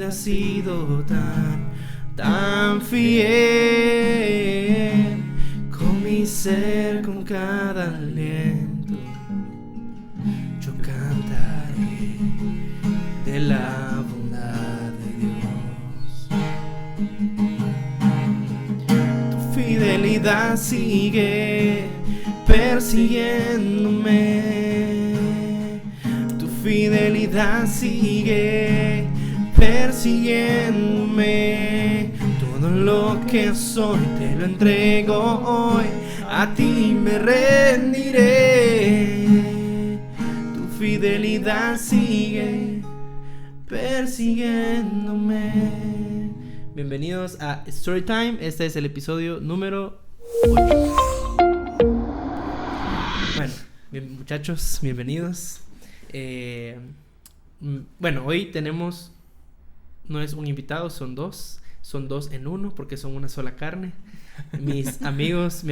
has sido tan fiel. Con mi ser, con cada aliento, yo cantaré de la bondad de Dios. Tu fidelidad sigue persiguiéndome. Tu fidelidad sigue persiguiéndome. Todo lo que soy te lo entrego hoy. A ti me rendiré. Tu fidelidad sigue persiguiéndome. Bienvenidos a Storytime. Este es el episodio número 8. Bueno, muchachos, bienvenidos. Bueno, hoy tenemos, no es un invitado, son dos en uno, porque son una sola carne. Mis amigos,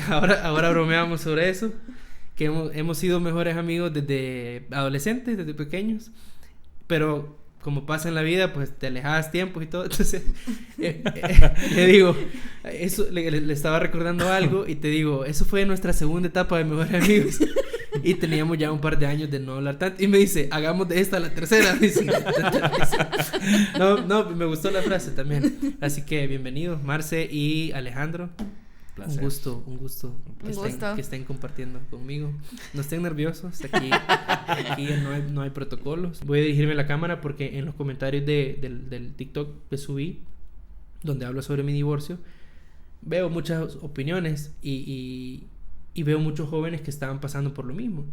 ahora bromeamos sobre eso, que hemos sido mejores amigos desde adolescentes, desde pequeños, pero como pasa en la vida, pues te alejas tiempos y todo. Entonces le digo, eso le estaba recordando algo y te digo, eso fue nuestra segunda etapa de mejores amigos y teníamos ya un par de años de no hablar tanto. Y me dice, hagamos de esta la tercera. Dice, no, me gustó la frase también. Así que bienvenidos, Marce y Alejandro. Un gusto que estén compartiendo conmigo. No estén nerviosos, aquí no hay protocolos. Voy a dirigirme a la cámara porque en los comentarios del TikTok que subí, donde hablo sobre mi divorcio, veo muchas opiniones y veo muchos jóvenes que estaban pasando por lo mismo.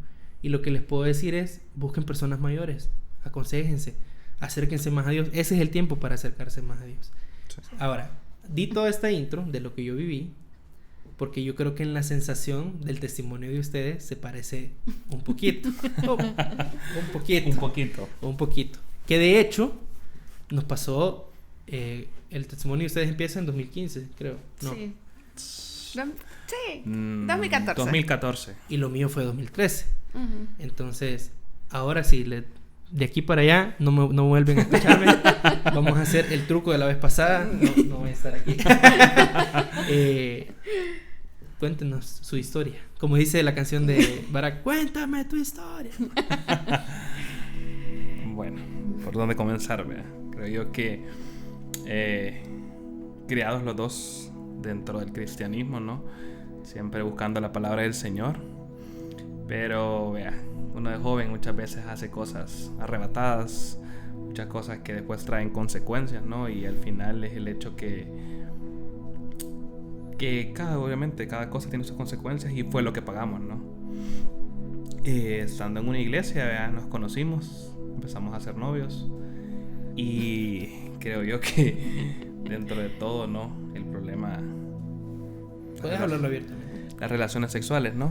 Y lo que les puedo decir es, busquen personas mayores, aconséjense, acérquense más a Dios. Ese es el tiempo para acercarse más a Dios. Sí. Ahora, di toda esta intro de lo que yo viví, porque yo creo que en la sensación del testimonio de ustedes se parece un poquito. Un poquito. Que de hecho, nos pasó, el testimonio de ustedes empieza en 2015, creo. No. Sí. 2014. Y lo mío fue 2013. Uh-huh. Entonces, ahora sí, de aquí para allá, no vuelven a escucharme. Vamos a hacer el truco de la vez pasada. No voy a estar aquí. Cuéntenos su historia. Como dice la canción de Barack, cuéntame tu historia. Bueno, ¿por dónde comenzar? ¿Vea? Creo yo que criados los dos dentro del cristianismo, ¿no? Siempre buscando la palabra del Señor. Pero, vea, uno de joven muchas veces hace cosas arrebatadas, muchas cosas que después traen consecuencias, ¿no? Y al final es el hecho que obviamente cada cosa tiene sus consecuencias y fue lo que pagamos, ¿no? Estando en una iglesia, ¿vea? Nos conocimos, empezamos a ser novios y creo yo que dentro de todo, ¿no? El problema... Puedes hablarlo abiertamente. Las relaciones sexuales, ¿no?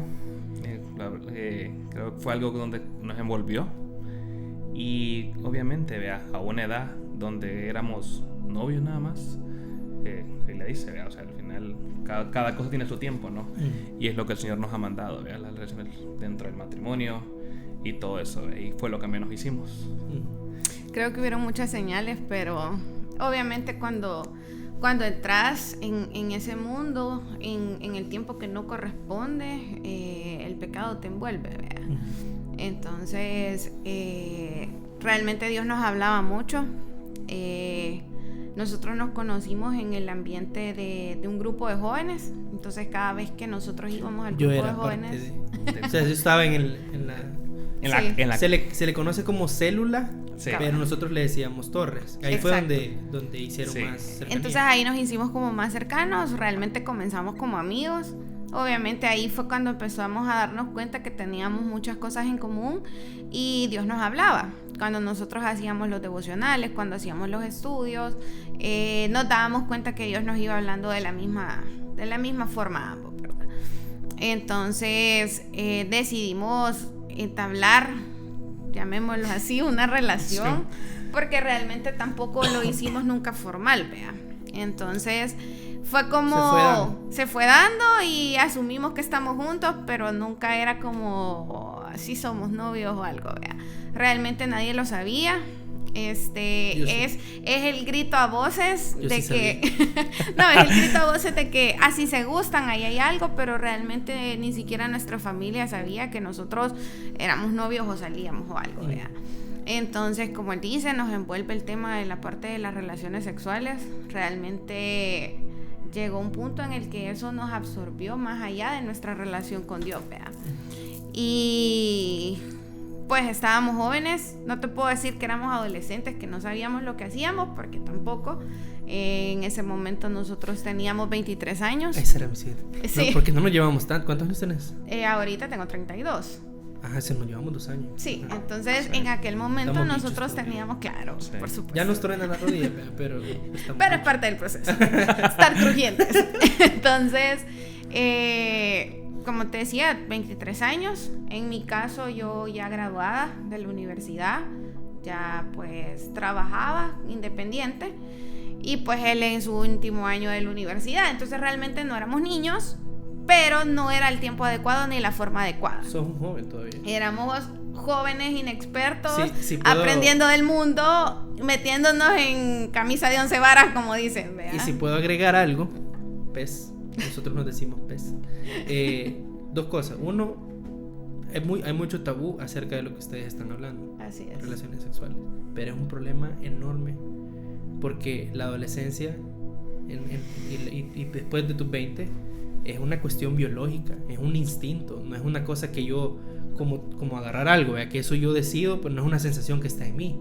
Creo que fue algo donde nos envolvió y obviamente, vea, a una edad donde éramos novios nada más, y le dice, vea, o sea, al final cada cosa tiene su tiempo, ¿no? Y es lo que el Señor nos ha mandado, vea, las relaciones dentro del matrimonio y todo eso, y fue lo que menos hicimos. Creo que hubieron muchas señales, pero obviamente cuando entras en ese mundo, en el tiempo que no corresponde, el pecado te envuelve, ¿verdad? Entonces, realmente Dios nos hablaba mucho. Nosotros nos conocimos en el ambiente de un grupo de jóvenes. Entonces, cada vez que nosotros íbamos al grupo de jóvenes... O sea, yo estaba en la... Se le conoce como célula, sí, pero nosotros le decíamos torres. Ahí exacto. Fue donde hicieron sí. Más cercanía. Entonces ahí nos hicimos como más cercanos, realmente comenzamos como amigos. Obviamente ahí fue cuando empezamos a darnos cuenta que teníamos muchas cosas en común y Dios nos hablaba. Cuando nosotros hacíamos los devocionales, cuando hacíamos los estudios, nos dábamos cuenta que Dios nos iba hablando de la misma forma, ¿verdad? Entonces decidimos entablar, llamémoslo así, una relación, sí. Porque realmente tampoco lo hicimos nunca formal, vea. Entonces fue como se fue dando y asumimos que estamos juntos, pero nunca era como así somos novios o algo, vea. Realmente nadie lo sabía. es el grito a voces de que no, es el grito a voces de que así se gustan, ahí hay algo, pero realmente ni siquiera nuestra familia sabía que nosotros éramos novios o salíamos o algo, ¿verdad? Entonces, como él dice, nos envuelve el tema de la parte de las relaciones sexuales. Realmente llegó un punto en el que eso nos absorbió más allá de nuestra relación con Dios, ¿verdad? Y pues estábamos jóvenes, no te puedo decir que éramos adolescentes, que no sabíamos lo que hacíamos, porque tampoco. En ese momento nosotros teníamos 23 años. Ese era mi sí. Sí. No, porque no nos llevamos tanto. ¿Cuántos años tenés? Ahorita tengo 32. Ajá, se nos llevamos 2 años. Sí, entonces en aquel momento estamos nosotros teníamos, claro, sí, por supuesto. Ya nos truenan la rodilla, pero es parte del proceso. Estar crujientes. Entonces, como te decía, 23 años. En mi caso, yo ya graduada de la universidad, ya pues trabajaba independiente, y pues él en su último año de la universidad. Entonces realmente no éramos niños, pero no era el tiempo adecuado ni la forma adecuada. Sos un joven todavía. Éramos jóvenes inexpertos, sí puedo... aprendiendo del mundo, metiéndonos en camisa de 11 varas, como dicen, ¿verdad? Y si puedo agregar algo, pez, nosotros nos decimos pez. 2 cosas. Uno, hay mucho tabú acerca de lo que ustedes están hablando. Así es. Relaciones sexuales. Pero es un problema enorme, porque la adolescencia y después de tus 20 es una cuestión biológica, es un instinto, no es una cosa que yo como agarrar algo, ¿verdad? Que eso yo decido, pero no es una sensación que está en mí,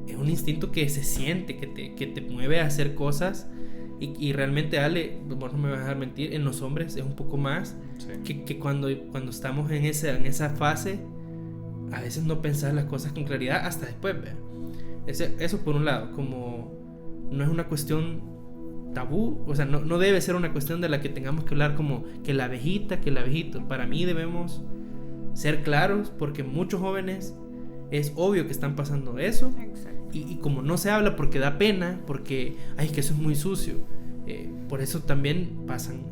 es un instinto que se siente, que te mueve a hacer cosas. Y realmente, Ale, vos no me vas a dejar mentir, en los hombres es un poco más, sí, que cuando estamos en esa fase, a veces no pensás las cosas con claridad hasta después, ¿verdad? Eso por un lado, como no es una cuestión tabú, o sea, no debe ser una cuestión de la que tengamos que hablar como que la abejita, que el abejito. Para mí debemos ser claros, porque muchos jóvenes es obvio que están pasando eso. Y como no se habla porque da pena, porque ay, que eso es muy sucio, por eso también pasan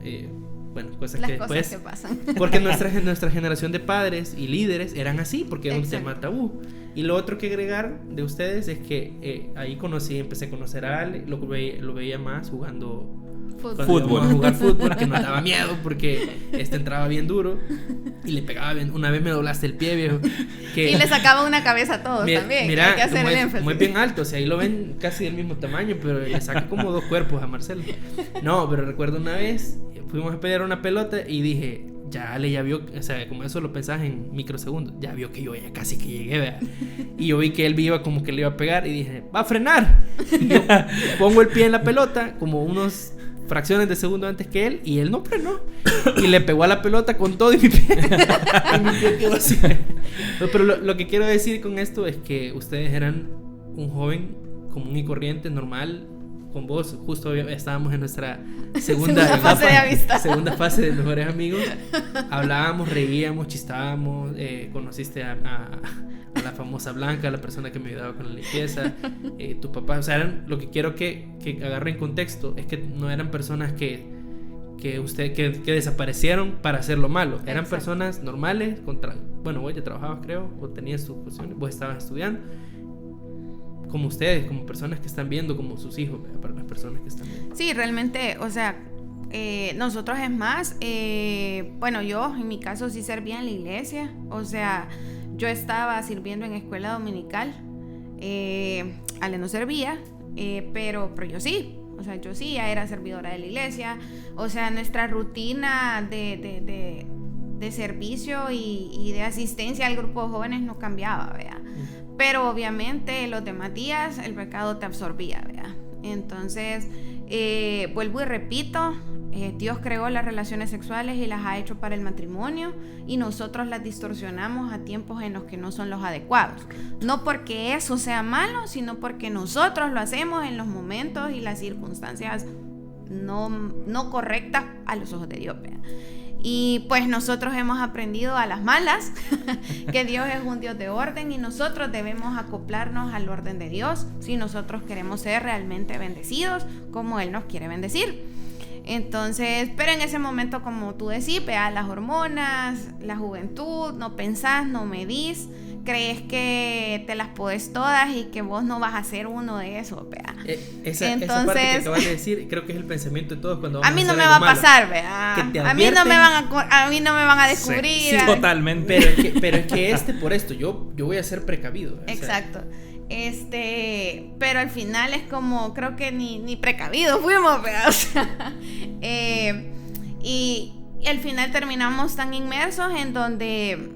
cosas las que después cosas que pasan. porque nuestra generación de padres y líderes eran así, porque era un tema tabú. Y lo otro que agregar de ustedes es que ahí empecé a conocer a Ale, lo veía más jugando fútbol. A jugar fútbol, que no daba miedo porque entraba bien duro y le pegaba bien. Una vez me doblaste el pie, viejo, y le sacaba una cabeza a todos también. Mira, hay que hacer el énfasis. Muy bien alto, o sea, ahí lo ven casi del mismo tamaño, pero le saca como 2 cuerpos a Marcelo. No, pero recuerdo una vez fuimos a pelear una pelota y dije, ya vio, o sea, como eso lo pensabas en microsegundos, ya vio que yo ya casi que llegué, ¿verdad? Y yo vi que él iba como que le iba a pegar y dije, va a frenar. Y yo pongo el pie en la pelota como unos fracciones de segundo antes que él, y él no frenó y le pegó a la pelota con todo, y mi pie quedó así. Pero lo que quiero decir con esto es que ustedes eran un joven común y corriente, normal. Con vos justo estábamos en nuestra segunda fase de mejores amigos. Hablábamos, reíamos, chistábamos. Conociste a la famosa Blanca, la persona que me ayudaba con la limpieza, tu papá. O sea, lo que quiero que agarren contexto es que no eran personas que desaparecieron para hacer lo malo. Eran Exacto. Personas normales. Vos ya trabajabas, creo, o tenías tus cuestiones, vos estabas estudiando. Como ustedes, como personas que están viendo, como sus hijos, ¿verdad? Para las personas que están viendo. Sí, realmente, o sea, nosotros es más, yo en mi caso sí servía en la iglesia, o sea, yo estaba sirviendo en escuela dominical, Ale no servía, pero yo sí, o sea, yo sí ya era servidora de la iglesia, o sea, nuestra rutina de servicio y de asistencia al grupo de jóvenes no cambiaba, ¿verdad? Pero obviamente los demás días el pecado te absorbía, ¿verdad? Entonces, vuelvo y repito, Dios creó las relaciones sexuales y las ha hecho para el matrimonio, y nosotros las distorsionamos a tiempos en los que no son los adecuados. No porque eso sea malo, sino porque nosotros lo hacemos en los momentos y las circunstancias no correctas a los ojos de Dios, ¿verdad? Y pues nosotros hemos aprendido a las malas que Dios es un Dios de orden, y nosotros debemos acoplarnos al orden de Dios si nosotros queremos ser realmente bendecidos como Él nos quiere bendecir. Entonces, pero en ese momento, como tú decís, las hormonas, la juventud, no pensás, no medís, crees que te las podés todas y que vos no vas a ser uno de esos, vea. Esa parte que acabas de decir, creo que es el pensamiento de todos cuando a mí no me va a pasar, vea. A mí no me van a descubrir. Sí, totalmente. Pero es que por esto, yo voy a ser precavido. Exacto. Pero al final es como, creo que ni precavidos fuimos, vea. O sea, y al final terminamos tan inmersos en donde,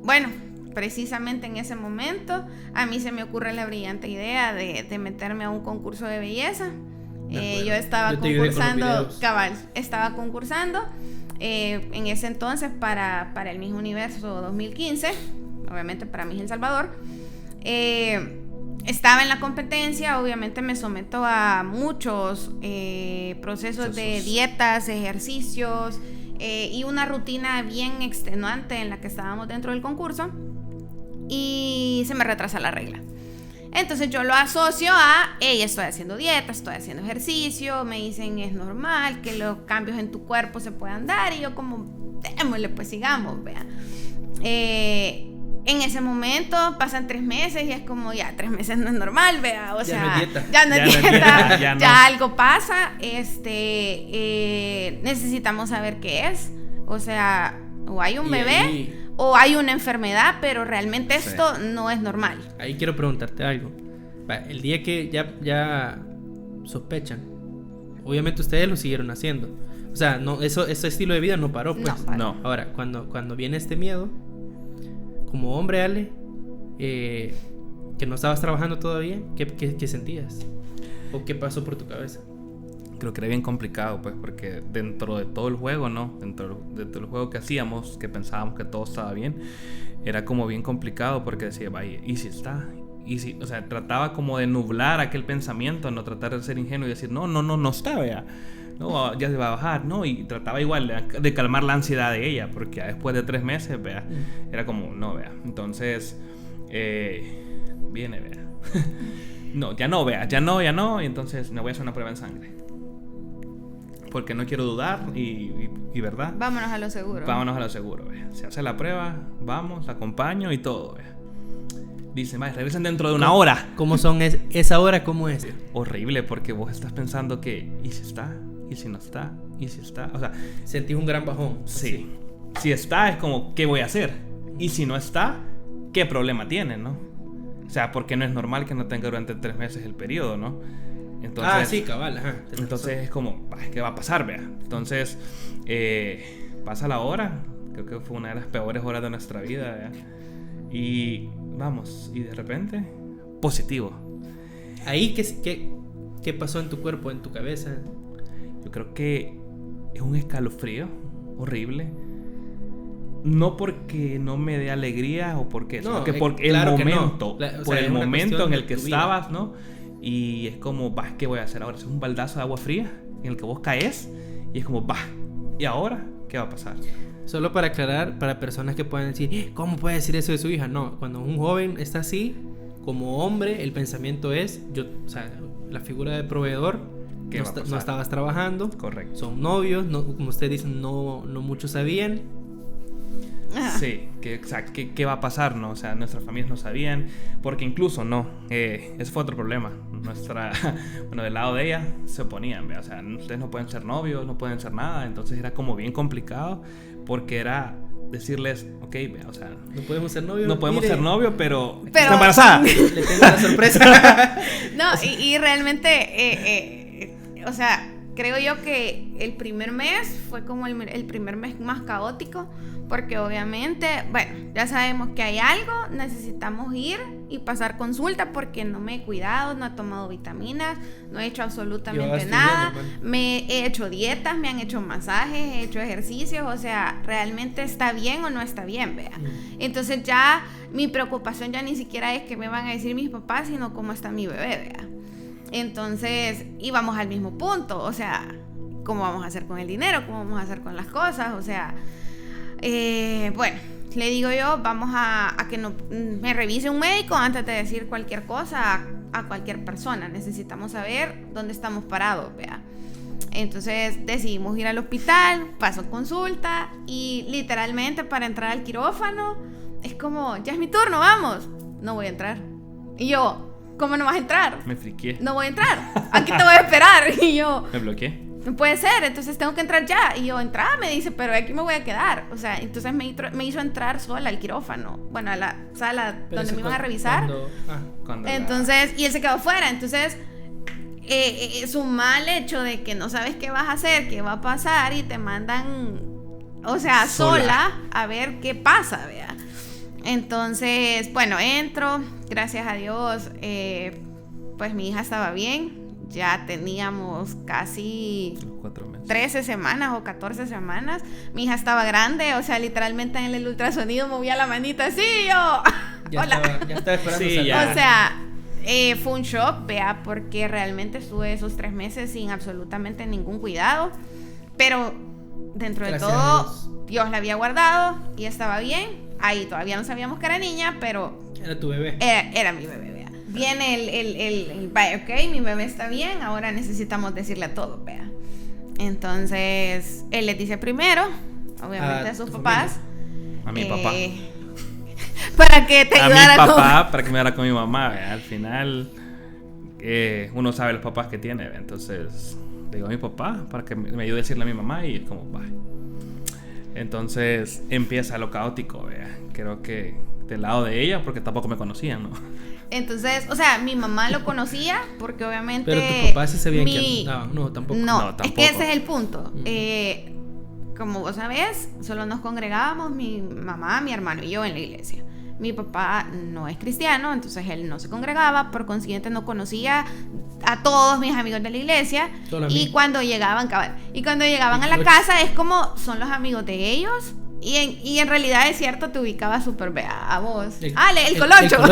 bueno, precisamente en ese momento a mí se me ocurre la brillante idea de meterme a un concurso de belleza. Yo estaba concursando, estaba concursando en ese entonces para el Miss Universo 2015, obviamente para Miss El Salvador. Estaba en la competencia, obviamente me someto a muchos procesos de dietas, ejercicios y una rutina bien extenuante en la que estábamos dentro del concurso, y se me retrasa la regla. Entonces yo lo asocio a, estoy haciendo dieta, estoy haciendo ejercicio, me dicen es normal que los cambios en tu cuerpo se puedan dar, y yo como, démosle, pues sigamos, vea. En ese momento pasan 3 meses y es como, ya 3 meses no es normal, vea, o sea, ya no es dieta, ya algo pasa, necesitamos saber qué es, o sea, o hay un bebé o hay una enfermedad, pero realmente esto no es normal. Ahí quiero preguntarte algo. El día que ya sospechan, obviamente ustedes lo siguieron haciendo, o sea, no, ese estilo de vida no paró, pues. No. Ahora, cuando viene este miedo, como hombre, Ale, que no estabas trabajando todavía, ¿qué sentías? ¿O qué pasó por tu cabeza? Creo que era bien complicado, pues, porque dentro de todo el juego, ¿no? Dentro del juego que hacíamos, que pensábamos que todo estaba bien, era como bien complicado, porque decía, vaya, ¿y si está? ¿Y si? O sea, trataba como de nublar aquel pensamiento, no tratar de ser ingenuo y decir, no está, vea. No, ya se va a bajar, ¿no? Y trataba igual de calmar la ansiedad de ella, porque después de 3 meses, vea, era como, no, vea. Entonces, viene, vea. No, ya no, vea, ya no, y entonces me voy a hacer una prueba en sangre. Porque no quiero dudar y ¿verdad? Vámonos a lo seguro. Vea. Se hace la prueba, vamos, la acompaño y todo, vea. Dice, regresen dentro de una hora. ¿Cómo son esa hora? ¿Cómo es? Horrible, porque vos estás pensando que, ¿y si está? ¿Y si no está? ¿Y si está? O sea, sentís un gran bajón. Sí. Si está, es como, ¿qué voy a hacer? Y si no está, ¿qué problema tiene, no? O sea, porque no es normal que no tenga durante 3 meses el periodo, ¿no? Entonces, sí, cabal, ajá. Entonces es como, ¿qué va a pasar, vea? Entonces, pasa la hora. Creo que fue una de las peores horas de nuestra vida, vea. Y vamos, y de repente, positivo. Ahí, ¿qué pasó en tu cuerpo, en tu cabeza? Yo creo que es un escalofrío horrible. No porque no me dé alegría o porque, sino que por el momento, por el momento en el que estabas, ¿no? Y es como, ¿qué voy a hacer ahora? Es un baldazo de agua fría en el que vos caes y es como, ¿y ahora qué va a pasar? Solo para aclarar, para personas que pueden decir, ¿cómo puede decir eso de su hija? No, cuando un joven está así, como hombre, el pensamiento es, o sea, la figura de proveedor, no estabas trabajando. Correcto. Son novios, no, como usted dice, no muchos sabían. Sí, ¿qué va a pasar? ¿No? O sea, nuestras familias no sabían, porque incluso ese fue otro problema. Del lado de ella se oponían, ¿ve? O sea, ustedes no pueden ser novios, no pueden ser nada, entonces era como bien complicado, porque era decirles, ok, ve, o sea, no podemos ser novios. No podemos ser novios, pero está embarazada. Le tengo una sorpresa. No, y realmente, o sea, creo yo que el primer mes fue como el primer mes más caótico, porque obviamente, bueno, ya sabemos que hay algo, necesitamos ir y pasar consulta porque no me he cuidado, no he tomado vitaminas, no he hecho absolutamente nada, me he hecho dietas, me han hecho masajes, he hecho ejercicios, o sea, ¿realmente está bien o no está bien, vea? Entonces ya mi preocupación ya ni siquiera es que me van a decir mis papás, sino cómo está mi bebé, vea. Entonces íbamos al mismo punto, o sea, ¿cómo vamos a hacer con el dinero? ¿Cómo vamos a hacer con las cosas? O sea, bueno, le digo yo, vamos a que me revise un médico antes de decir cualquier cosa a cualquier persona. Necesitamos saber dónde estamos parados, vea. Entonces decidimos ir al hospital, paso consulta y literalmente para entrar al quirófano es como, ya es mi turno, vamos. No voy a entrar. Y yo, ¿cómo no vas a entrar? Me friqué. No voy a entrar. Aquí te voy a esperar. Y yo, me bloqueé. No puede ser, entonces tengo que entrar ya. Y yo, entraba, me dice, pero aquí me voy a quedar. O sea, entonces me hizo entrar sola al quirófano. Bueno, a la sala donde me iban a revisar. Entonces, y él se quedó fuera. Entonces, es un mal hecho de que no sabes qué vas a hacer, qué va a pasar, y te mandan, o sea, sola a ver qué pasa, ¿vea? Entonces, bueno, entro, gracias a Dios, pues mi hija estaba bien. Ya teníamos casi 13 semanas o 14 semanas. Mi hija estaba grande, o sea, literalmente en el ultrasonido movía la manita así, yo. Ya estaba esperando. Sí, ya. O sea, fue un shock, vea, porque realmente estuve esos 3 meses sin absolutamente ningún cuidado. Pero dentro de todo, Dios la había guardado y estaba bien. Ahí todavía no sabíamos que era niña, pero era tu bebé. Era mi bebé. Viene el ok, mi bebé está bien, ahora necesitamos decirle a todos, vea. Entonces, él les dice primero, obviamente a sus papás. A mi papá. Para que te ayudara a mi papá, para que me ayudara con mi mamá, vea. Al final, uno sabe los papás que tiene, vea. Entonces, le digo a mi papá para que me ayude a decirle a mi mamá y es como, va. Entonces, empieza lo caótico, vea. Creo que del lado de ella, porque tampoco me conocían, ¿no? Entonces, o sea, mi mamá lo conocía porque obviamente... Pero tu papá sí sabía que... No, tampoco. No, tampoco. Es que ese es el punto. Como vos sabés, solo nos congregábamos mi mamá, mi hermano y yo en la iglesia. Mi papá no es cristiano, entonces él no se congregaba, por consiguiente no conocía a todos mis amigos de la iglesia. Y cuando llegaban a la casa es como son los amigos de ellos. Y en realidad es cierto, te ubicaba súper a vos. El colocho.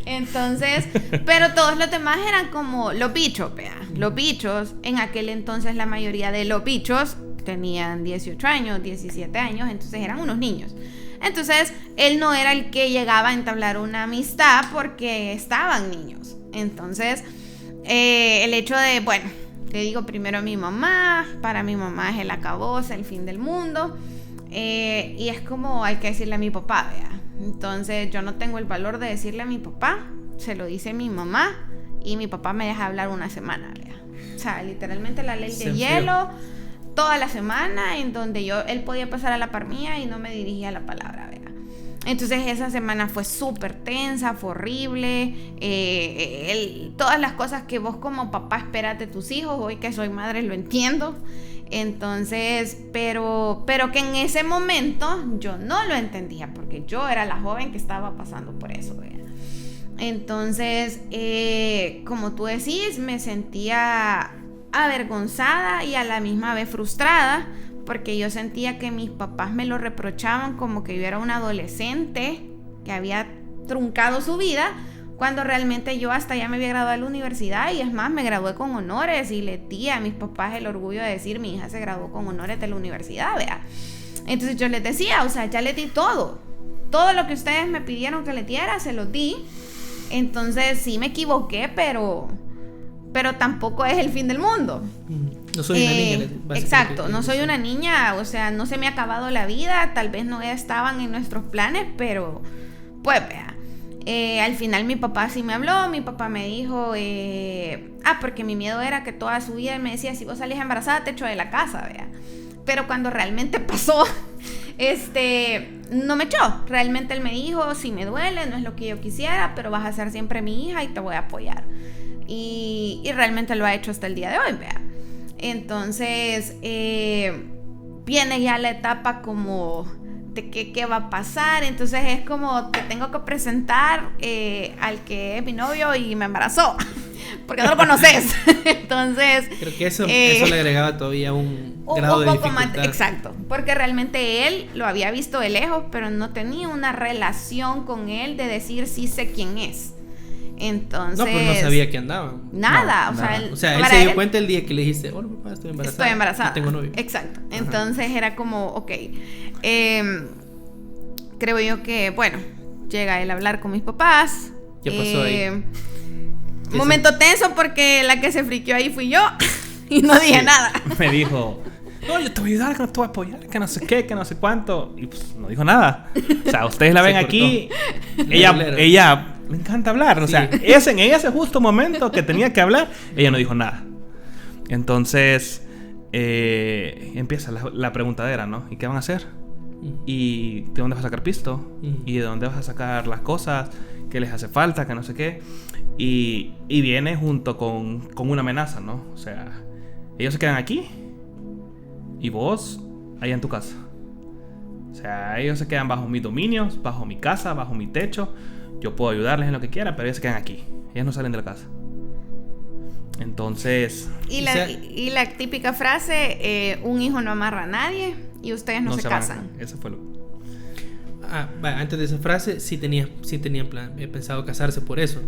Entonces, pero todos los demás eran como los bichos, vea. Los bichos, en aquel entonces la mayoría de los bichos tenían 18 años, 17 años, entonces eran unos niños. Entonces, él no era el que llegaba a entablar una amistad porque estaban niños. Entonces, el hecho de, bueno, te digo primero a mi mamá, para mi mamá es el acabose, el fin del mundo. Y es como hay que decirle a mi papá, vea. Entonces yo no tengo el valor de decirle a mi papá, se lo dice mi mamá y mi papá me deja hablar una semana, vea. O sea, literalmente la ley de hielo toda la semana, en donde él podía pasar a la par mía y no me dirigía la palabra, vea. Entonces esa semana fue súper tensa, fue horrible. Todas las cosas que vos como papá esperas de tus hijos, hoy que soy madre lo entiendo. Entonces, pero que en ese momento yo no lo entendía porque yo era la joven que estaba pasando por eso, ¿verdad? Entonces, como tú decís, me sentía avergonzada y a la misma vez frustrada porque yo sentía que mis papás me lo reprochaban como que yo era una adolescente que había truncado su vida, cuando realmente yo hasta ya me había graduado de la universidad y es más, me gradué con honores y le di a mis papás el orgullo de decir, mi hija se graduó con honores de la universidad, vea. Entonces yo les decía, o sea, ya les di todo lo que ustedes me pidieron que les diera, se los di. Entonces sí me equivoqué, pero tampoco es el fin del mundo. No soy una niña. Exacto, no soy una niña, o sea, no se me ha acabado la vida, tal vez no estaban en nuestros planes, pero pues vea. Al final mi papá sí me habló, mi papá me dijo, porque mi miedo era que toda su vida él me decía, si vos salís embarazada te echo de la casa, vea. Pero cuando realmente pasó, no me echó. Realmente él me dijo, si me duele, no es lo que yo quisiera, pero vas a ser siempre mi hija y te voy a apoyar. Y realmente lo ha hecho hasta el día de hoy, vea. Entonces, viene ya la etapa como de qué va a pasar. Entonces es como te tengo que presentar al que es mi novio y me embarazó porque no lo conoces. Entonces creo que eso le agregaba todavía un grado de dificultad. Más, exacto, porque realmente él lo había visto de lejos, pero no tenía una relación con él de decir sí sé quién es. Entonces, no, pues no sabía que andaban. Nada, él se dio cuenta el día que le dijiste, hola papá, estoy embarazada. Tengo novio. Exacto. Ajá. Entonces era como, ok. Creo yo que, bueno, llega él a hablar con mis papás. ¿Qué pasó ahí? Momento tenso porque la que se friqueó ahí fui yo y no dije nada. Me dijo, no, yo te voy a ayudar, que no te voy a apoyar, que no sé qué, que no sé cuánto. Y pues no dijo nada. O sea, ustedes la ven aquí, ella le encanta hablar. O sea, en ese justo momento que tenía que hablar, ella no dijo nada. Entonces, empieza la preguntadera, ¿no? ¿Y qué van a hacer? ¿Y de dónde vas a sacar pisto? ¿Y de dónde vas a sacar las cosas que les hace falta, que no sé qué? Y viene junto con una amenaza, ¿no? O sea, ellos se quedan aquí y vos allá en tu casa. O sea, ellos se quedan bajo mis dominios, bajo mi casa, bajo mi techo. Yo puedo ayudarles en lo que quiera, pero ellos se quedan aquí. Ellos no salen de la casa. Entonces... Y la típica frase, un hijo no amarra a nadie y ustedes no se casan. Eso fue lo... Antes de esa frase, sí tenían pensado casarse por eso.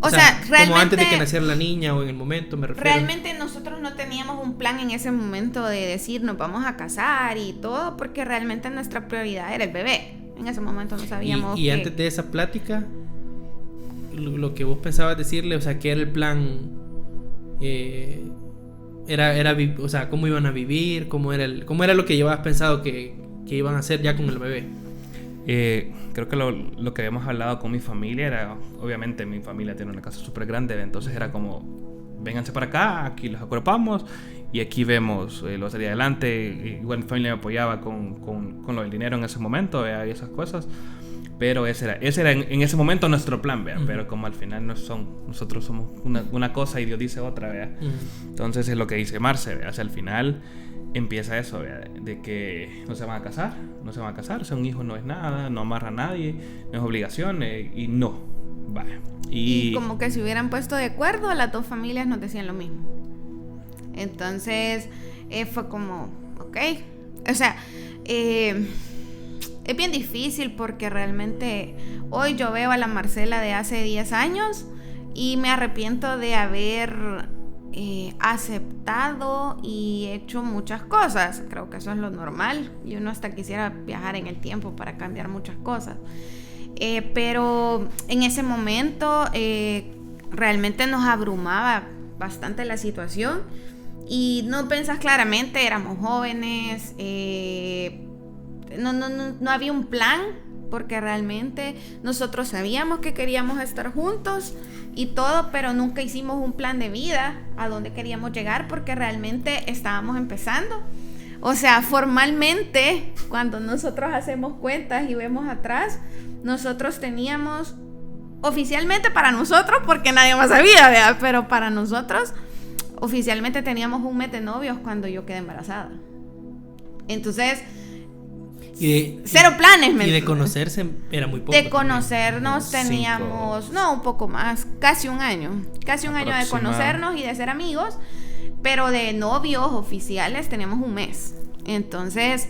O sea, realmente... Como antes de que naciera la niña o en el momento, me refiero. Realmente nosotros no teníamos un plan en ese momento de decir nos vamos a casar y todo, porque realmente nuestra prioridad era el bebé. En ese momento no sabíamos y antes de esa plática, lo que vos pensabas decirle, o sea, que era el plan... o sea, cómo iban a vivir, cómo era lo que llevabas pensado que iban a hacer ya con el bebé. Creo que lo que habíamos hablado con mi familia era, obviamente mi familia tiene una casa súper grande, entonces era como, vénganse para acá, aquí los agrupamos y aquí vemos lo hacia adelante. Igual mi familia me apoyaba con lo del dinero en ese momento, y esas cosas. Pero ese era en ese momento nuestro plan, ¿vea? Pero como al final nosotros somos una cosa y Dios dice otra, ¿vea? Entonces es lo que dice Marce, ¿vea? O sea, al final empieza eso, ¿vea? De que no se van a casar, o sea, un hijo no es nada, no amarra a nadie, no es obligación, y no, vaya. Y como que se hubieran puesto de acuerdo, las dos familias nos decían lo mismo. Entonces fue como, ok, o sea, es bien difícil porque realmente hoy yo veo a la Marcela de hace 10 años y me arrepiento de haber aceptado y hecho muchas cosas. Creo que eso es lo normal y uno hasta quisiera viajar en el tiempo para cambiar muchas cosas. Pero en ese momento realmente nos abrumaba bastante la situación y no pensás claramente, éramos jóvenes, no había un plan, porque realmente nosotros sabíamos que queríamos estar juntos y todo, pero nunca hicimos un plan de vida a dónde queríamos llegar, porque realmente estábamos empezando. O sea, formalmente, cuando nosotros hacemos cuentas y vemos atrás, nosotros teníamos, oficialmente para nosotros, porque nadie más sabía, ¿verdad? Pero para nosotros, oficialmente teníamos un mes de novios cuando yo quedé embarazada. Entonces... cero planes, y de conocerse era muy poco. De conocernos teníamos, un poco más, casi un año de conocernos y de ser amigos, pero de novios oficiales teníamos un mes. Entonces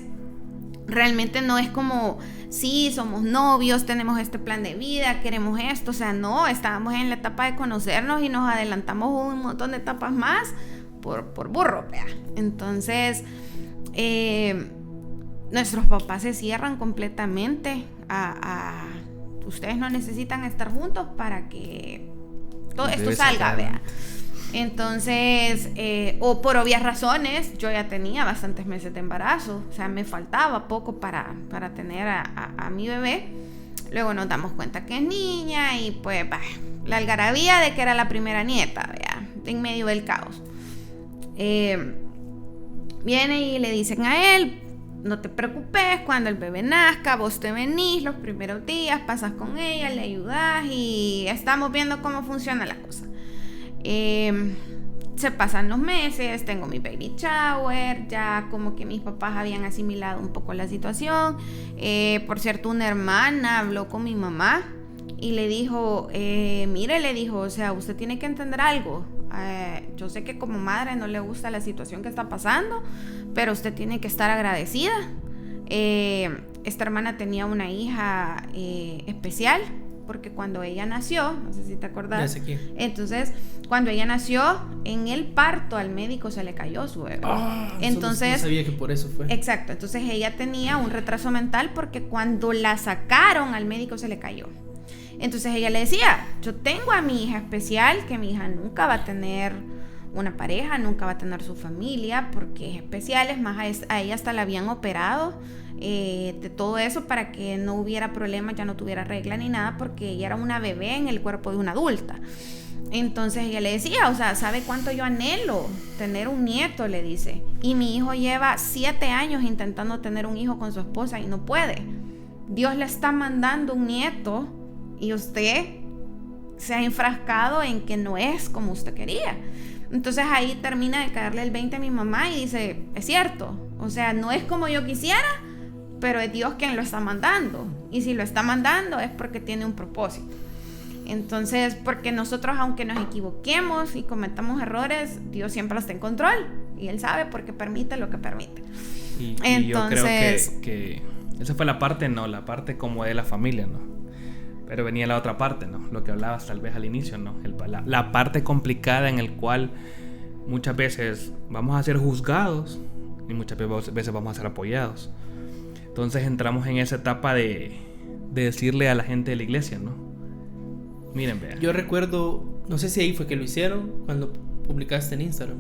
realmente no es como, sí, somos novios, tenemos este plan de vida, queremos esto, o sea, no, estábamos en la etapa de conocernos y nos adelantamos un montón de etapas más por burro, ¿vea? Entonces nuestros papás se cierran completamente a ustedes no necesitan estar juntos para que todo esto salga, ¿vea? Entonces, o por obvias razones, yo ya tenía bastantes meses de embarazo, o sea, me faltaba poco para tener a mi bebé. Luego nos damos cuenta que es niña y pues la algarabía de que era la primera nieta, ¿vea? En medio del caos. Viene y le dicen a él, no te preocupes, cuando el bebé nazca, vos te venís los primeros días, pasas con ella, le ayudás y estamos viendo cómo funciona la cosa. Se pasan los meses, tengo mi baby shower, ya como que mis papás habían asimilado un poco la situación. Por cierto, una hermana habló con mi mamá y le dijo, mire, le dijo, o sea, usted tiene que entender algo. Yo sé que como madre no le gusta la situación que está pasando, pero usted tiene que estar agradecida. Esta hermana tenía una hija especial, porque cuando ella nació, no sé si te acordás, entonces cuando ella nació, en el parto al médico se le cayó su bebé. Entonces no sabía que por eso fue. Exacto, entonces ella tenía un retraso mental porque cuando la sacaron al médico se le cayó. Entonces ella le decía, yo tengo a mi hija especial, que mi hija nunca va a tener una pareja, nunca va a tener su familia, porque es especial. Es más, a ella hasta la habían operado de todo eso para que no hubiera problemas, ya no tuviera regla ni nada, porque ella era una bebé en el cuerpo de una adulta. Entonces ella le decía, o sea, ¿sabe cuánto yo anhelo tener un nieto? Le dice. Y mi hijo lleva 7 años intentando tener un hijo con su esposa y no puede. Dios le está mandando un nieto y usted se ha enfrascado en que no es como usted quería. Entonces ahí termina de caerle el 20 a mi mamá y dice, es cierto, o sea, no es como yo quisiera, pero es Dios quien lo está mandando. Y si lo está mandando es porque tiene un propósito. Entonces, porque nosotros, aunque nos equivoquemos y cometamos errores, Dios siempre está en control. Y Él sabe porque permite lo que permite. Y yo creo que esa fue la parte, ¿no? La parte como de la familia, ¿no? Pero venía la otra parte, ¿no? Lo que hablabas tal vez al inicio, ¿no? La parte complicada en el cual muchas veces vamos a ser juzgados y muchas veces vamos a ser apoyados. Entonces entramos en esa etapa de decirle a la gente de la iglesia, ¿no? Miren, vean. Yo recuerdo, no sé si ahí fue que lo hicieron, cuando publicaste en Instagram.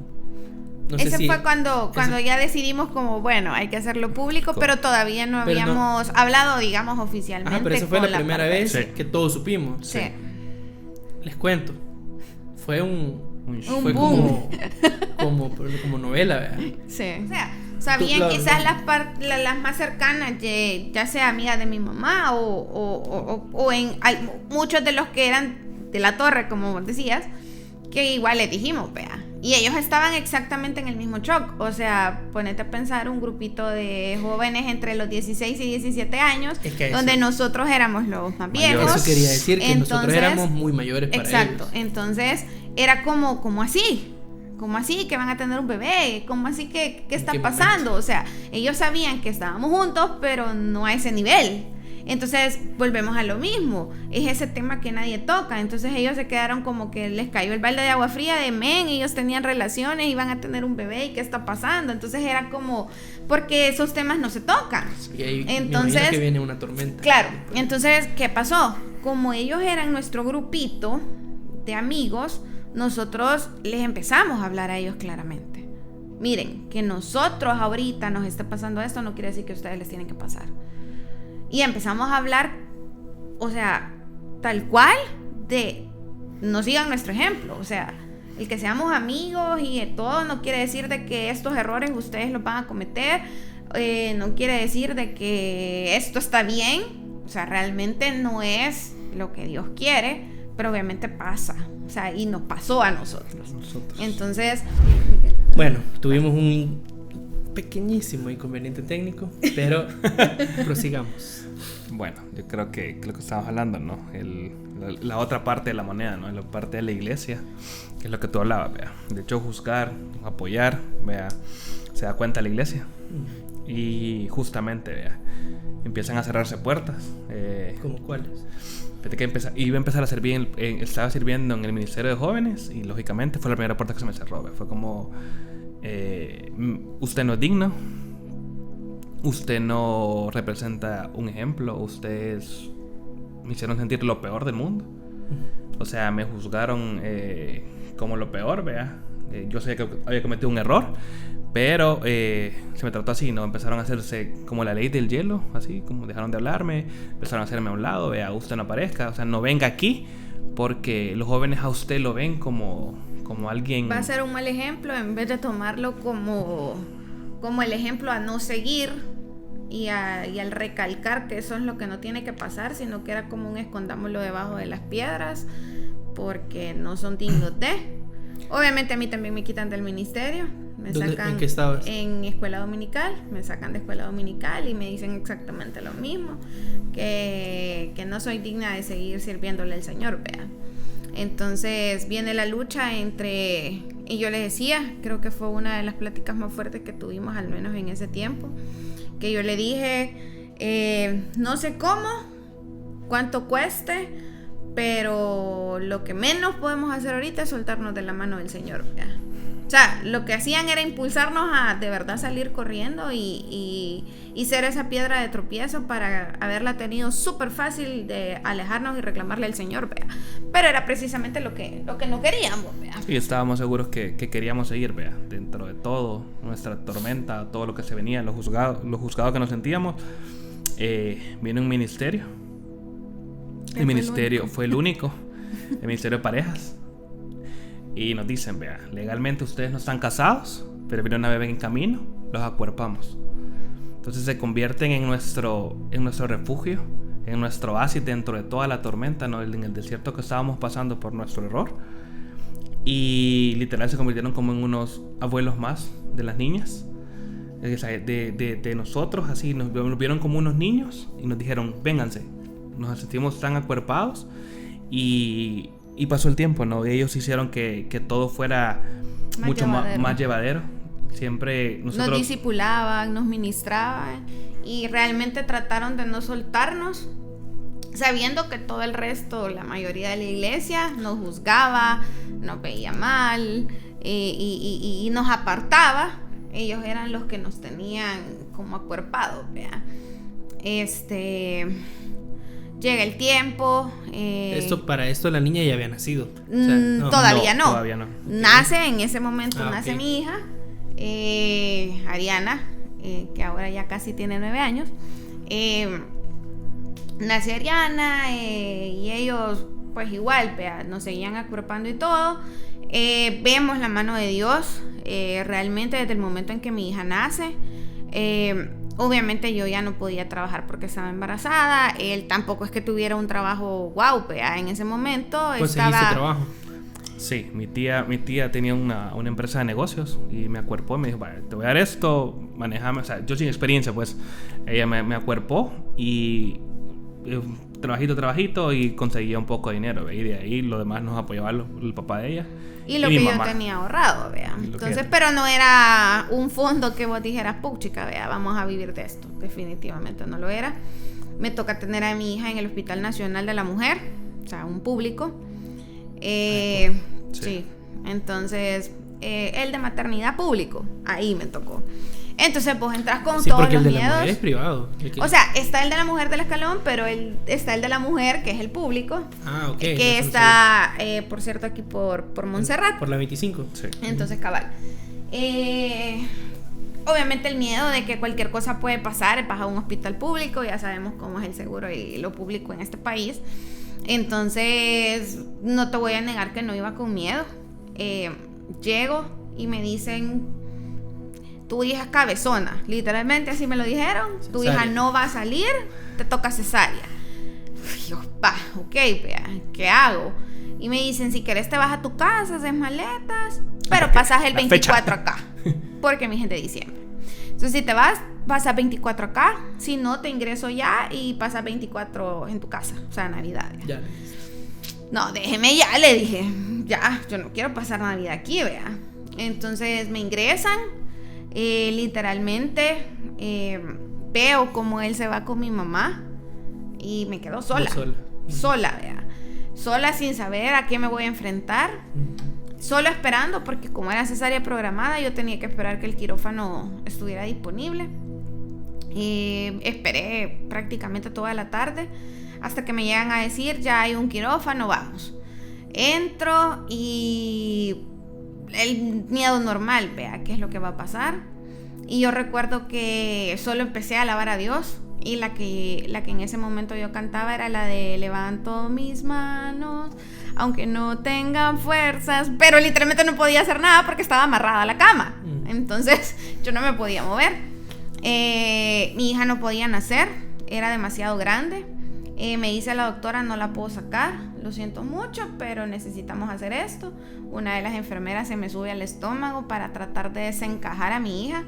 No ese sé si fue cuando ya decidimos como, bueno, hay que hacerlo público, pero todavía no habíamos hablado, digamos, oficialmente. Ah, pero esa fue la primera vez que todos supimos. Sí. Les cuento. Fue fue boom. como novela, ¿verdad? Sí. O sea, bien, quizás las más cercanas, ya sea amiga de mi mamá o muchos de los que eran de la torre, como vos decías, que igual les dijimos, vea. Y ellos estaban exactamente en el mismo shock. O sea, ponete a pensar un grupito de jóvenes entre los 16 y 17 años, donde nosotros éramos los más viejos. Eso quería decir, que nosotros éramos muy mayores para ellos. Exacto, entonces era como así. ¿Cómo así que van a tener un bebé? ¿Cómo así que qué está pasando? O sea, ellos sabían que estábamos juntos, pero no a ese nivel. Entonces volvemos a lo mismo, es ese tema que nadie toca. Entonces ellos se quedaron como que les cayó el balde de agua fría de ellos tenían relaciones, iban a tener un bebé y qué está pasando. Entonces era como, porque esos temas no se tocan. Y ahí entonces que viene una tormenta. Claro, entonces ¿qué pasó? Como ellos eran nuestro grupito de amigos, nosotros les empezamos a hablar a ellos claramente. Miren, que nosotros ahorita nos esté pasando esto no quiere decir que a ustedes les tienen que pasar. Y empezamos a hablar, o sea, tal cual, de no sigan nuestro ejemplo. O sea, el que seamos amigos y todo no quiere decir de que estos errores ustedes los van a cometer. No quiere decir de que esto está bien. O sea, realmente no es lo que Dios quiere, pero obviamente pasa. O sea, y nos pasó a nosotros. Entonces, bueno, tuvimos un pequeñísimo inconveniente técnico, pero prosigamos. Bueno, yo creo que lo que estábamos hablando, ¿no? La otra parte de la moneda, ¿no? La parte de la iglesia, que es lo que tú hablabas, vea. De hecho, juzgar, apoyar, vea, se da cuenta la iglesia. Y justamente, vea, empiezan a cerrarse puertas. ¿Cómo cuáles? Que iba a empezar a servir, estaba sirviendo en el Ministerio de Jóvenes y lógicamente fue la primera puerta que se me cerró. Fue como, usted no es digno, usted no representa un ejemplo, ustedes me hicieron sentir lo peor del mundo. O sea, me juzgaron como lo peor, vea. Yo sabía que había cometido un error, pero se me trató así, ¿no? Empezaron a hacerse como la ley del hielo, así, como dejaron de hablarme, empezaron a hacerme a un lado, vea, usted no aparezca, o sea, no venga aquí, porque los jóvenes a usted lo ven como alguien... Va a ser un mal ejemplo en vez de tomarlo como el ejemplo a no seguir y al recalcar que eso es lo que no tiene que pasar, sino que era como un escondámoslo debajo de las piedras, porque no son dignos de... Obviamente a mí también me quitan del ministerio. Me sacan. ¿En qué estabas? En escuela dominical. Me sacan de escuela dominical y me dicen exactamente lo mismo. Que no soy digna de seguir sirviéndole al Señor, vea. Entonces viene la lucha entre... Y yo les decía, creo que fue una de las pláticas más fuertes que tuvimos, al menos en ese tiempo. Que yo le dije, no sé cómo, cuánto cueste, pero lo que menos podemos hacer ahorita es soltarnos de la mano del Señor, ¿ya? O sea, lo que hacían era impulsarnos a de verdad salir corriendo y ser esa piedra de tropiezo para haberla tenido súper fácil de alejarnos y reclamarle al Señor, vea. Pero era precisamente lo que no queríamos, vea. Y estábamos seguros que queríamos seguir, vea. Dentro de todo, nuestra tormenta, todo lo que se venía, los juzgados que nos sentíamos, viene un ministerio. El ministerio fue el único. El ministerio de parejas. Y nos dicen, vea, legalmente ustedes no están casados, pero viene una bebé en camino, los acuerpamos. Entonces se convierten en nuestro refugio, en nuestro oasis dentro de toda la tormenta, ¿no? En el desierto que estábamos pasando por nuestro error. Y literal se convirtieron como en unos abuelos más de las niñas, de nosotros, así nos vieron como unos niños y nos dijeron, vénganse. Nos sentimos tan acuerpados y pasó el tiempo, ¿no? Ellos hicieron que todo fuera mucho más llevadero. Siempre nos discipulaban, nos ministraban y realmente trataron de no soltarnos, sabiendo que todo el resto, la mayoría de la iglesia, nos juzgaba, nos veía mal y nos apartaba. Ellos eran los que nos tenían como acuerpados, ¿vea? Llega el tiempo. Para esto la niña ya había nacido. O sea, todavía no. Nace en ese momento, nace okay. Mi hija, Ariana, que ahora ya casi tiene 9 años. Nace Ariana y ellos, pues igual, nos seguían acuerpando y todo. Vemos la mano de Dios realmente desde el momento en que mi hija nace. Obviamente yo ya no podía trabajar porque estaba embarazada. Él tampoco es que tuviera un trabajo en ese momento. ¿Conseguiste trabajo? Sí, mi tía tenía una empresa de negocios y me acuerpó y me dijo, vale, te voy a dar esto, manejame. O sea, yo sin experiencia, pues ella me acuerpó y trabajito y conseguía un poco de dinero, y de ahí lo demás nos apoyaba el papá de ella y lo que yo tenía ahorrado, vea. Entonces, pero no era un fondo que vos dijeras, puchica, vea, vamos a vivir de esto. Definitivamente no lo era. Me toca tener a mi hija en el Hospital Nacional de la Mujer, o sea, un público. Sí. Entonces, el de maternidad público, ahí me tocó. Entonces vos entras con todos los miedos. Sí, porque el de la mujer es privado. O sea, está el de la mujer del escalón, pero está el de la mujer, que es el público. Ah, ok. Que está, por cierto, aquí por Montserrat. Por la 25. Sí. Entonces, cabal. Obviamente el miedo de que cualquier cosa puede pasar, vas a un hospital público, ya sabemos cómo es el seguro y lo público en este país. Entonces, no te voy a negar que no iba con miedo. Llego y me dicen, tu hija es cabezona, literalmente así me lo dijeron. Cesárea. Tu hija no va a salir, te toca cesárea. Yo, ok, vea, ¿qué hago? Y me dicen, si querés te vas a tu casa, haces maletas, pero pasas el 24 acá, porque mi gente de diciembre. Entonces si te vas, pasas 24 acá, si no te ingreso ya y pasas 24 en tu casa, o sea, Navidad. Ya. No, déjeme ya, le dije, ya, yo no quiero pasar Navidad aquí, vea. Entonces me ingresan. Literalmente veo como él se va con mi mamá y me quedo sola, vea. Sola sin saber a qué me voy a enfrentar, solo esperando, porque como era cesárea programada yo tenía que esperar que el quirófano estuviera disponible. Esperé prácticamente toda la tarde hasta que me llegan a decir, ya hay un quirófano, vamos. Entro y el miedo normal, vea, qué es lo que va a pasar. Y yo recuerdo que solo empecé a alabar a Dios, y la que en ese momento yo cantaba era la de levanto mis manos aunque no tengan fuerzas, pero literalmente no podía hacer nada porque estaba amarrada a la cama. Entonces yo no me podía mover. Mi hija no podía nacer, era demasiado grande. Me dice la doctora, no la puedo sacar, lo siento mucho, pero necesitamos hacer esto. Una de las enfermeras se me sube al estómago para tratar de desencajar a mi hija.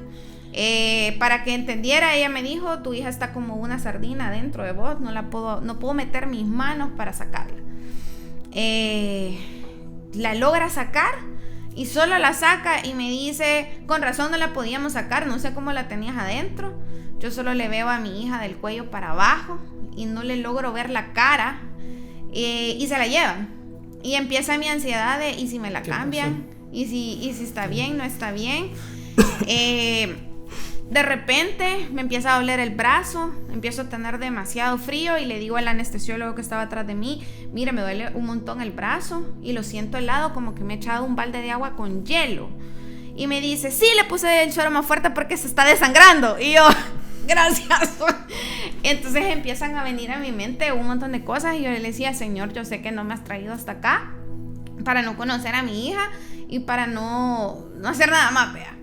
Para que entendiera, ella me dijo, tu hija está como una sardina dentro de vos, no puedo meter mis manos para sacarla. La logra sacar y solo la saca y me dice, con razón no la podíamos sacar, no sé cómo la tenías adentro. Yo solo le veo a mi hija del cuello para abajo y no le logro ver la cara, y se la llevan y empieza mi ansiedad de, ¿y si me la cambian? y si está bien, no está bien. De repente me empieza a doler el brazo, empiezo a tener demasiado frío y le digo al anestesiólogo que estaba atrás de mí, mire, me duele un montón el brazo y lo siento helado, como que me he echado un balde de agua con hielo. Y me dice, sí, le puse el suero más fuerte porque se está desangrando. Y yo, gracias. Entonces empiezan a venir a mi mente un montón de cosas y yo le decía, Señor, yo sé que no me has traído hasta acá para no conocer a mi hija y para no hacer nada más, vea.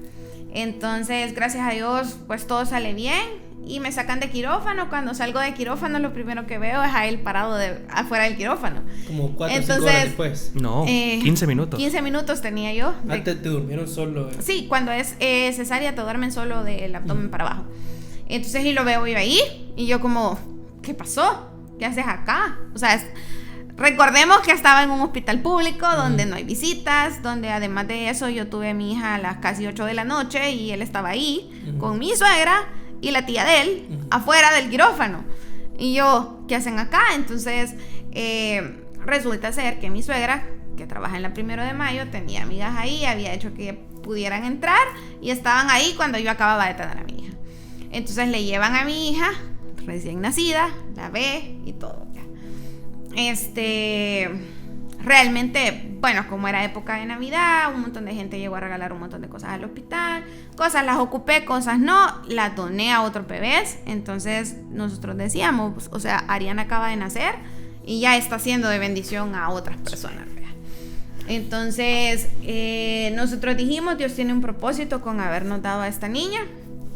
Entonces, gracias a Dios, pues todo sale bien y me sacan de quirófano. Cuando salgo de quirófano, lo primero que veo es a él parado afuera del quirófano. Como 4 o 5 horas después. No, 15 minutos. 15 minutos tenía yo. ¿Te durmieron solo? Sí, cuando es cesárea te duermen solo del abdomen para abajo. Entonces, y lo veo yo ahí y yo como, ¿qué pasó? ¿Qué haces acá? O sea, recordemos que estaba en un hospital público donde no hay visitas, donde además de eso yo tuve a mi hija a las casi 8 de la noche y él estaba ahí con mi suegra y la tía de él afuera del quirófano. Y yo, ¿qué hacen acá? Entonces resulta ser que mi suegra, que trabaja en la 1 de Mayo, tenía amigas ahí, había hecho que pudieran entrar y estaban ahí cuando yo acababa de tener a mi hija. Entonces le llevan a mi hija recién nacida, la ve y todo. Realmente, bueno, como era época de Navidad, un montón de gente llegó a regalar un montón de cosas al hospital. Cosas las ocupé, cosas no, las doné a otros bebés. Entonces nosotros decíamos, pues, o sea, Ariana acaba de nacer y ya está siendo de bendición a otras personas, ¿verdad? Entonces nosotros dijimos, Dios tiene un propósito con habernos dado a esta niña.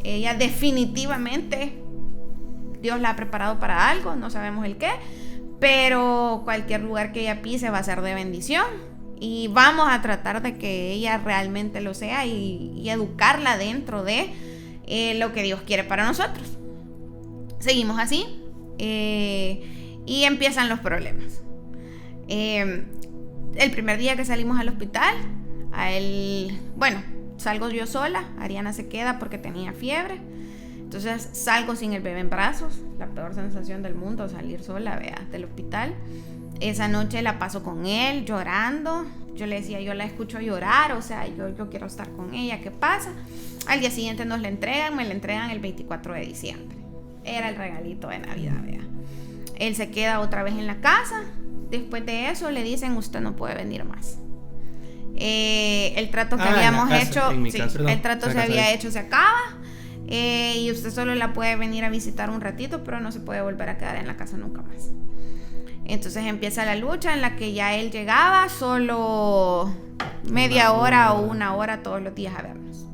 Ella definitivamente, Dios la ha preparado para algo, no sabemos el qué, pero cualquier lugar que ella pise va a ser de bendición y vamos a tratar de que ella realmente lo sea y educarla dentro de lo que Dios quiere para nosotros. Seguimos así y empiezan los problemas. El primer día que salimos al hospital, salgo yo sola, Ariana se queda porque tenía fiebre. Entonces salgo sin el bebé en brazos, la peor sensación del mundo, salir sola, vea, del hospital. Esa noche la paso con él, llorando. Yo le decía, yo la escucho llorar, o sea, yo quiero estar con ella, ¿qué pasa? Al día siguiente me la entregan el 24 de diciembre. Era el regalito de Navidad, vea. Él se queda otra vez en la casa. Después de eso le dicen, usted no puede venir más. El trato que habíamos hecho, el trato se había hecho, se acaba. Y usted solo la puede venir a visitar un ratito, pero no se puede volver a quedar en la casa nunca más. Entonces empieza la lucha en la que ya él llegaba solo media hora o una hora todos los días a vernos.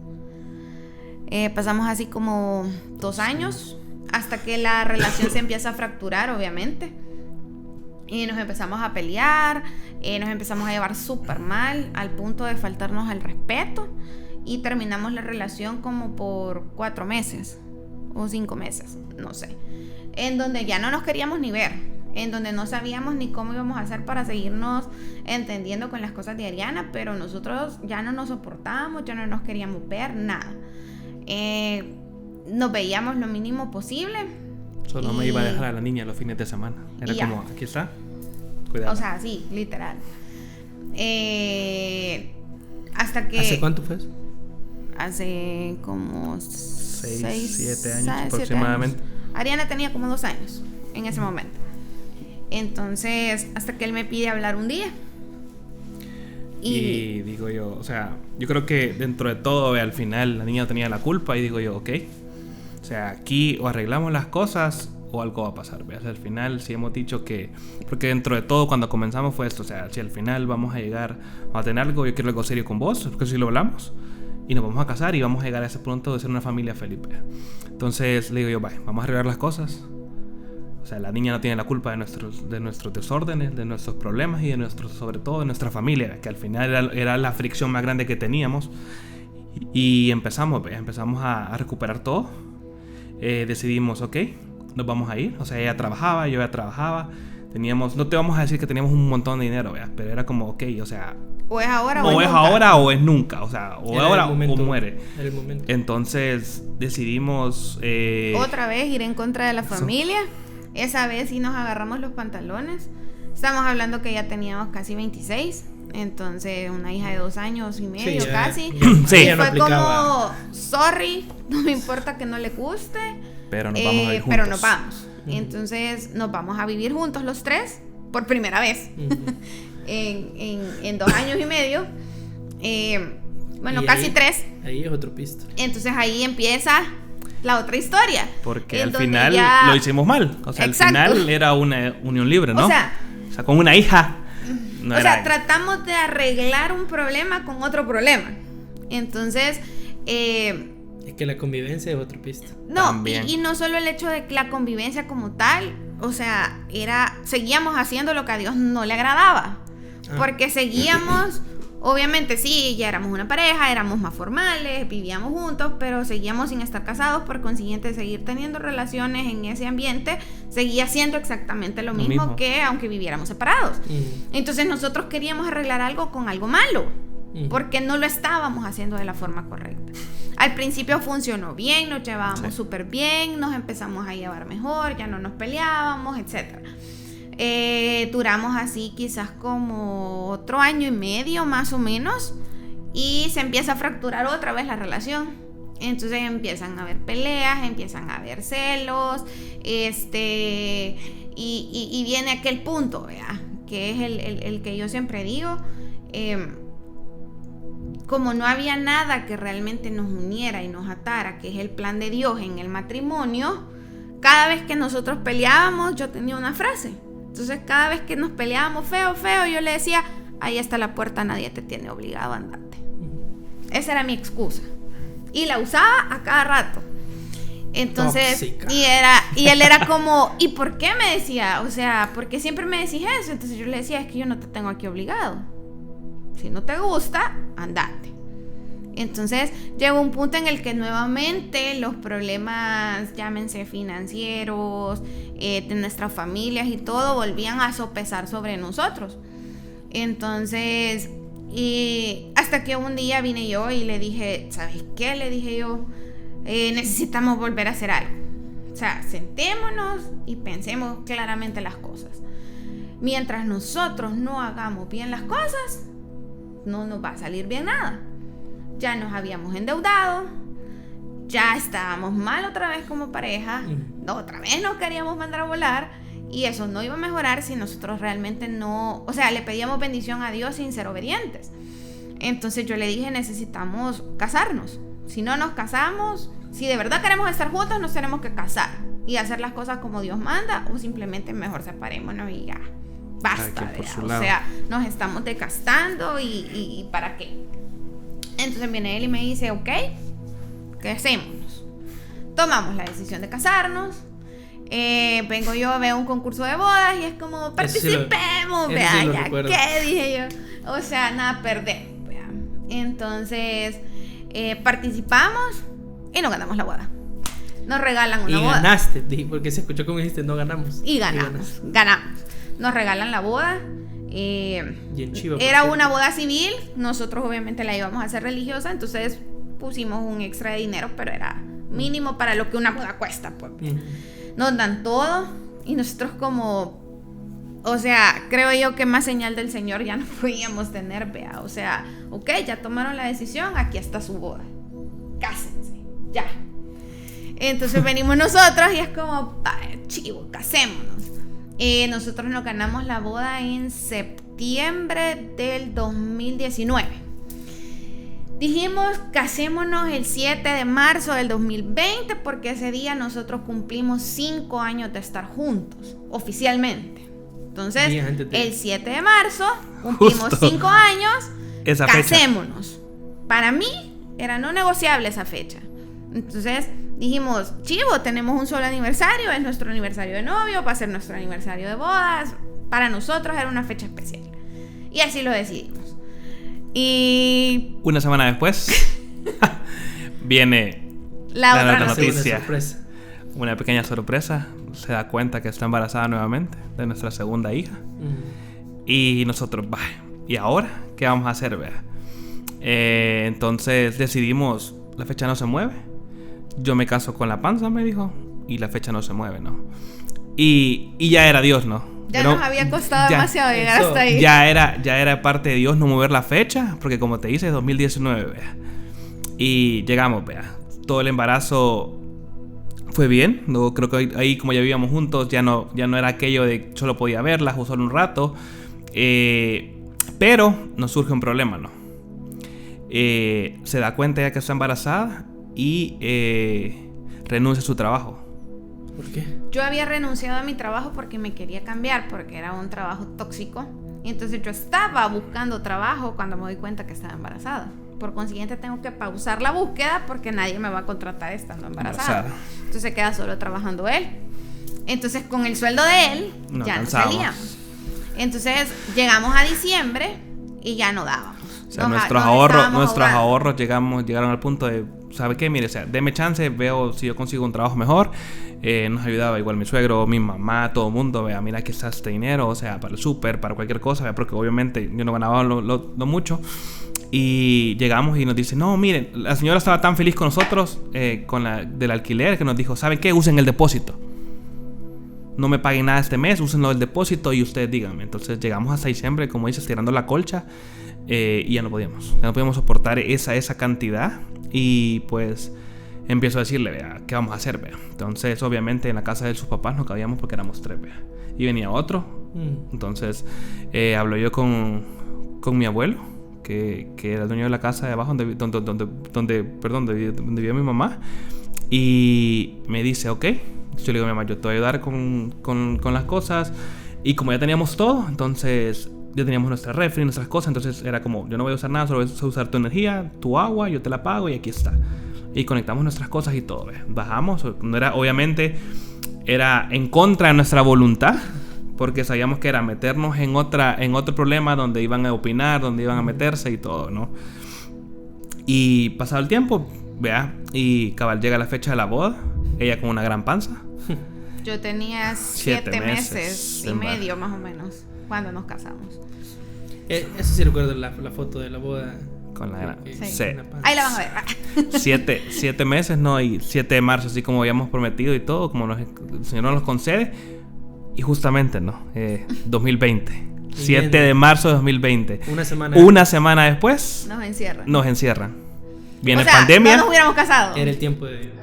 Pasamos así como 2 años hasta que la relación se empieza a fracturar, obviamente, y nos empezamos a pelear, nos empezamos a llevar súper mal al punto de faltarnos al respeto. Y terminamos la relación como por 4 meses o 5 meses, no sé. En donde ya no nos queríamos ni ver, en donde no sabíamos ni cómo íbamos a hacer para seguirnos entendiendo con las cosas de Ariana, pero nosotros ya no nos soportábamos, ya no nos queríamos ver, nada. Nos veíamos lo mínimo posible. Solo me iba a dejar a la niña los fines de semana. Era como, aquí está, cuidado. O sea, sí, literal. Hasta que... ¿Hace cuánto fue eso? Hace como 7 años aproximadamente. Ariana tenía como 2 años en ese momento. Entonces, hasta que él me pide hablar un día. Y digo yo, o sea, yo creo que dentro de todo, al final la niña tenía la culpa y digo yo, ok. O sea, aquí o arreglamos las cosas o algo va a pasar, ¿ves? Al final sí hemos dicho que, porque dentro de todo cuando comenzamos fue esto, o sea, si al final vamos a llegar a tener algo, yo quiero algo serio con vos, porque si lo hablamos y nos vamos a casar y vamos a llegar a ese punto de ser una familia feliz. Entonces le digo yo, vamos a arreglar las cosas. O sea, la niña no tiene la culpa de nuestros desórdenes, de nuestros problemas y de sobre todo de nuestra familia, que al final era la fricción más grande que teníamos. Y empezamos a recuperar todo. Decidimos, ok, nos vamos a ir. O sea, ella trabajaba, yo ya trabajaba. No te vamos a decir que teníamos un montón de dinero, ¿verdad? Pero era como, ok, o sea, o es ahora o es nunca. O sea, o ahora o muere. Era el momento. Entonces decidimos otra vez ir en contra de la familia. Esa vez sí nos agarramos los pantalones. Estamos hablando que ya teníamos casi 26. Entonces, una hija de 2 años y medio, Sí, casi. Sí. Y Ya no fue aplicaba. como, sorry, no me importa que no le guste, Pero nos vamos a ir pero juntos. nos vamos. Entonces, nos vamos a vivir juntos los 3 por primera vez en 2 años y medio. Bueno, Y casi ahí- 3. Ahí es otro pisto. Entonces ahí empieza la otra historia. Porque en al donde final ya- lo hicimos mal. O sea, Exacto. al final era una unión libre, ¿no? O sea, con una hija. No o era... sea, tratamos de arreglar un problema con otro problema. Entonces, Es que la convivencia es otro pisto. no, También. y no solo el hecho de que la convivencia como tal, o sea, seguíamos haciendo lo que a Dios no le agradaba. Porque seguíamos, obviamente sí, ya éramos una pareja, éramos más formales, vivíamos juntos, pero seguíamos sin estar casados, por consiguiente seguir teniendo relaciones en ese ambiente seguía siendo exactamente lo mismo que aunque viviéramos separados. Entonces nosotros queríamos arreglar algo con algo malo, porque no lo estábamos haciendo de la forma correcta. Al principio funcionó bien, nos llevábamos súper bien, nos empezamos a llevar mejor, ya no nos peleábamos, etcétera. Duramos así quizás como otro año y medio más o menos, y se empieza a fracturar otra vez la relación. Entonces empiezan a haber peleas, empiezan a haber celos, y viene aquel punto, ¿verdad? Que es el que yo siempre digo, como no había nada que realmente nos uniera y nos atara, que es el plan de Dios en el matrimonio, cada vez que nosotros peleábamos yo tenía una frase. Entonces cada vez que nos peleábamos feo, yo le decía, ahí está la puerta, nadie te tiene obligado a andarte. Esa era mi excusa. Y la usaba a cada rato. Entonces, Tóxica. y él era como, ¿y por qué? Me decía, o sea, ¿por qué siempre me decís eso? Entonces yo le decía, es que yo no te tengo aquí obligado. Si no te gusta, andate. Entonces llegó un punto en el que nuevamente los problemas, llámense financieros, de nuestras familias y todo, volvían a sopesar sobre nosotros. Entonces, hasta que un día vine yo y le dije, ¿sabes qué? Le dije yo, necesitamos volver a hacer algo. O sea, sentémonos y pensemos claramente las cosas. Mientras nosotros no hagamos bien las cosas, no nos va a salir bien nada. Ya nos habíamos endeudado, ya estábamos mal otra vez como pareja, otra vez nos queríamos mandar a volar, y eso no iba a mejorar si nosotros realmente no, o sea, le pedíamos bendición a Dios sin ser obedientes. Entonces yo le dije, necesitamos casarnos. Si no nos casamos, si de verdad queremos estar juntos, nos tenemos que casar y hacer las cosas como Dios manda, o simplemente mejor separémonos y ya, basta, o sea, nos estamos desgastando y ¿para qué? Entonces viene él y me dice, ok, casémonos. Tomamos la decisión de casarnos. Vengo yo, veo un concurso de bodas y es como, participemos, vea, ya, ¿qué? Dije yo. O sea, nada, perder, vea. Entonces, participamos y no ganamos la boda. Nos regalan una boda. Y ganaste, porque se escuchó como dijiste, no ganamos. Y ganamos. Nos regalan la boda. Bien chiva, era una boda civil, nosotros obviamente la íbamos a hacer religiosa, entonces pusimos un extra de dinero, pero era mínimo para lo que una boda cuesta, pues. Nos dan todo y nosotros como, o sea, creo yo que más señal del Señor ya no podíamos tener, vea, o sea, ok, ya tomaron la decisión, aquí está su boda, cásense, ya. Entonces venimos nosotros y es como, chivo, casémonos. Nosotros nos ganamos la boda en septiembre del 2019. Dijimos, casémonos el 7 de marzo del 2020 porque ese día nosotros cumplimos 5 años de estar juntos, oficialmente. Entonces, el 7 de marzo cumplimos 5 años, esa casémonos. Fecha. Para mí era no negociable esa fecha. Entonces dijimos, chivo, tenemos un solo aniversario, es nuestro aniversario de novio, va a ser nuestro aniversario de bodas. Para nosotros era una fecha especial. Y así lo decidimos. Y una semana después viene la otra noticia. Una pequeña sorpresa. Se da cuenta que está embarazada nuevamente de nuestra segunda hija. Y nosotros, ¿y ahora qué vamos a hacer? Entonces decidimos, la fecha no se mueve. Yo me caso con la panza, me dijo, y la fecha no se mueve, ¿no? Y ya era Dios, ¿no? Ya nos había costado demasiado llegar hasta ahí. Ya era parte de Dios no mover la fecha, porque como te dice, es 2019, vea. Y llegamos, vea. Todo el embarazo fue bien. No, creo que ahí como ya vivíamos juntos, ya no era aquello de solo podía verlas o solo un rato. Pero nos surge un problema, ¿no? Se da cuenta ya que está embarazada y renuncia a su trabajo. ¿Por qué? Yo había renunciado a mi trabajo porque me quería cambiar, porque era un trabajo tóxico. Y entonces yo estaba buscando trabajo cuando me doy cuenta que estaba embarazada. Por consiguiente tengo que pausar la búsqueda porque nadie me va a contratar estando embarazada. Entonces queda solo trabajando él. Entonces con el sueldo de él ya no salíamos. Entonces llegamos a diciembre y ya no dábamos. O sea, nuestros ahorros llegaron al punto de, ¿sabe qué? Mire, o sea, deme chance, veo si yo consigo un trabajo mejor. Nos ayudaba igual mi suegro, mi mamá, todo el mundo. Vea, mira que está este dinero, o sea, para el súper, para cualquier cosa, vea, porque obviamente yo no ganaba lo mucho. Y llegamos y nos dice, no, miren, la señora estaba tan feliz con nosotros, del alquiler, que nos dijo, ¿saben qué? Usen el depósito. No me paguen nada este mes, úsenlo del depósito y ustedes díganme. Entonces llegamos hasta diciembre, como dices, tirando la colcha. Y ya no podíamos soportar esa cantidad. Y pues empiezo a decirle, vea, ¿qué vamos a hacer, vea? Entonces obviamente en la casa de sus papás no cabíamos porque éramos 3, vea. Y venía otro. Entonces hablo yo con mi abuelo, que era el dueño de la casa de abajo donde vivía mi mamá. Y me dice, ok. Yo le digo a mi mamá, yo te voy a ayudar con las cosas. Y como ya teníamos todo, entonces ya teníamos nuestra refri, nuestras cosas. Entonces era como, yo no voy a usar nada, solo voy a usar tu energía, tu agua, yo te la pago y aquí está. Y conectamos nuestras cosas y todo, ¿ves? Bajamos, obviamente era en contra de nuestra voluntad, porque sabíamos que era meternos en otro problema donde iban a opinar, donde iban a meterse y todo, ¿no? Y pasado el tiempo, vea, y cabal llega la fecha de la boda, ella con una gran panza. Yo tenía 7 meses y medio más o menos cuando nos casamos. Eso sí recuerdo la foto de la boda. Con la gran... Sí. Ahí la van a ver. 7 meses, ¿no? Y 7 de marzo, así como habíamos prometido y todo, como el Señor nos los concede. Y justamente, ¿no? 2020. 7 de marzo de 2020. Una semana después. Nos encierran. Viene pandemia. No nos hubiéramos casado. Era el tiempo de Dios.